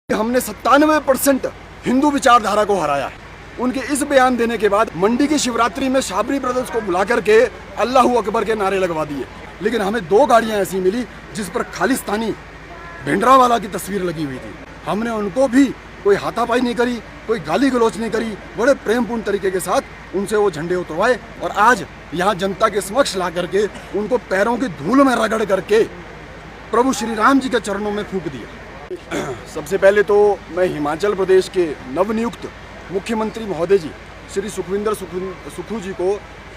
हमने 97% हिंदू विचारधारा को हराया है। उनके इस बयान देने के बाद मंडी की शिवरात्रि में शाबरी ब्रदर्स को बुला करके अल्लाहू अकबर के नारे लगवा दिए। लेकिन हमें 2 गाड़ियां ऐसी मिली जिस पर खालिस्तानी भिंडरावाला की तस्वीर लगी हुई थी। हमने उनको भी कोई हाथापाई नहीं करी, कोई गाली गलौच नहीं करी, बड़े प्रेमपूर्ण तरीके के साथ उनसे वो झंडे उतरवाए और आज यहाँ जनता के समक्ष ला करके उनको पैरों की धूल में रगड़ करके प्रभु श्री राम जी के चरणों में फूंक दिया। सबसे पहले तो मैं हिमाचल प्रदेश के नवनियुक्त मुख्यमंत्री महोदय जी श्री सुखविंदर सुक्खू जी को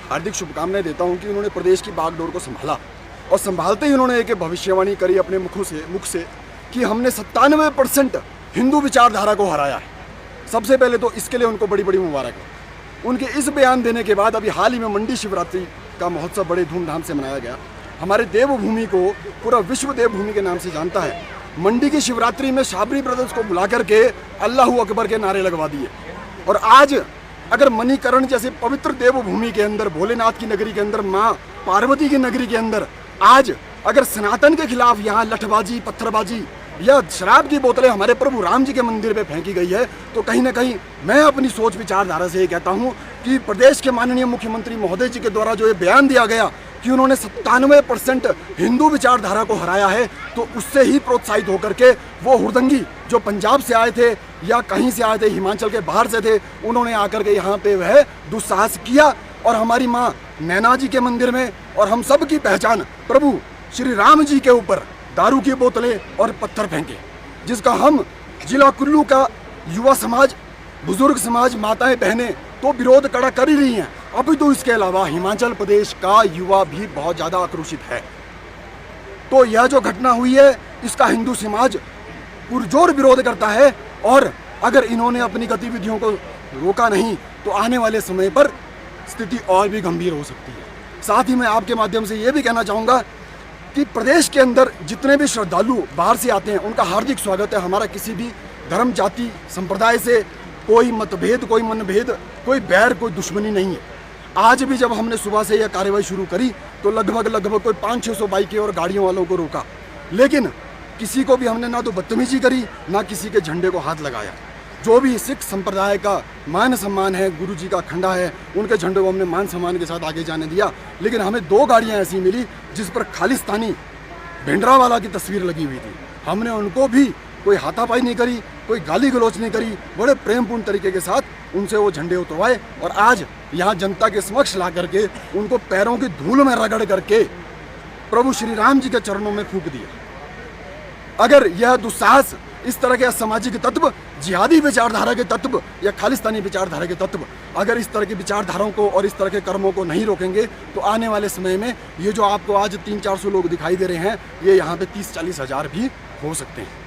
हार्दिक शुभकामनाएं देता हूं कि उन्होंने प्रदेश की बागडोर को संभाला और संभालते ही उन्होंने एक भविष्यवाणी करी अपने मुख से कि हमने 97% हिंदू विचारधारा को हराया है। सबसे पहले तो इसके लिए उनको बड़ी बड़ी मुबारक है। उनके इस बयान देने के बाद अभी हाल ही में मंडी शिवरात्रि का महोत्सव बड़े धूमधाम से मनाया गया। हमारे देवभूमि को पूरा विश्व देवभूमि के नाम से जानता है। मंडी की शिवरात्रि में शाबरी ब्रदर्स को बुला करके अल्लाहू अकबर के नारे लगवा दिए और आज अगर मणिकरण जैसे पवित्र देवभूमि के अंदर, भोलेनाथ की नगरी के अंदर, माँ पार्वती की नगरी के अंदर आज अगर सनातन के खिलाफ यहाँ लठबाजी, पत्थरबाजी या शराब की बोतलें हमारे प्रभु राम जी के मंदिर पे फेंकी गई है, तो कहीं ना कहीं मैं अपनी सोच विचारधारा से ये कहता हूँ कि प्रदेश के माननीय मुख्यमंत्री महोदय जी के द्वारा जो ये बयान दिया गया कि उन्होंने 97% हिंदू विचारधारा को हराया है, तो उससे ही प्रोत्साहित होकर के वो हुड़दंगी जो पंजाब से आए थे या कहीं से आए थे, हिमाचल के बाहर से थे, उन्होंने आकर के यहाँ पे वह दुस्साहस किया और हमारी माँ नैना जी के मंदिर में और हम सब की पहचान प्रभु श्री राम जी के ऊपर दारू की बोतलें और पत्थर फेंके, जिसका हम जिला कुल्लू का युवा समाज, बुजुर्ग समाज, माताएं बहनें तो विरोध कड़ा कर ही रही हैं। अभी तो इसके अलावा हिमाचल प्रदेश का युवा भी बहुत ज़्यादा आक्रोशित है। तो यह जो घटना हुई है इसका हिंदू समाज पुरजोर विरोध करता है और अगर इन्होंने अपनी गतिविधियों को रोका नहीं तो आने वाले समय पर स्थिति और भी गंभीर हो सकती है। साथ ही मैं आपके माध्यम से ये भी कहना चाहूँगा कि प्रदेश के अंदर जितने भी श्रद्धालु बाहर से आते हैं उनका हार्दिक स्वागत है। हमारा किसी भी धर्म, जाति, संप्रदाय से कोई मतभेद, कोई मनभेद, कोई बैर, कोई दुश्मनी नहीं है। आज भी जब हमने सुबह से यह कार्रवाई शुरू करी तो लगभग कोई 500-600 बाइकें और गाड़ियों वालों को रोका, लेकिन किसी को भी हमने ना तो बदतमीजी करी ना किसी के झंडे को हाथ लगाया। जो भी सिख संप्रदाय का मान सम्मान है, गुरु जी का खंडा है, उनके झंडे को हमने मान सम्मान के साथ आगे जाने दिया। लेकिन हमें 2 गाड़ियां ऐसी मिली जिस पर खालिस्तानी भिंडरावाला की तस्वीर लगी हुई थी। हमने उनको भी कोई हाथापाई नहीं करी, कोई गाली गलौच नहीं करी, बड़े प्रेमपूर्ण तरीके के साथ उनसे वो झंडे उतरवाए और आज यहाँ जनता के समक्ष ला करके उनको पैरों की धूल में रगड़ करके प्रभु श्री राम जी के चरणों में फूंक दिया। अगर यह दुस्साहस, इस तरह के असामाजिक तत्व, जिहादी विचारधारा के तत्व या खालिस्तानी विचारधारा के तत्व अगर इस तरह की विचारधाराओं को और इस तरह के कर्मों को नहीं रोकेंगे तो आने वाले समय में ये जो आपको आज 300-400 लोग दिखाई दे रहे हैं, ये यहाँ पे 30-40 हज़ार भी हो सकते हैं।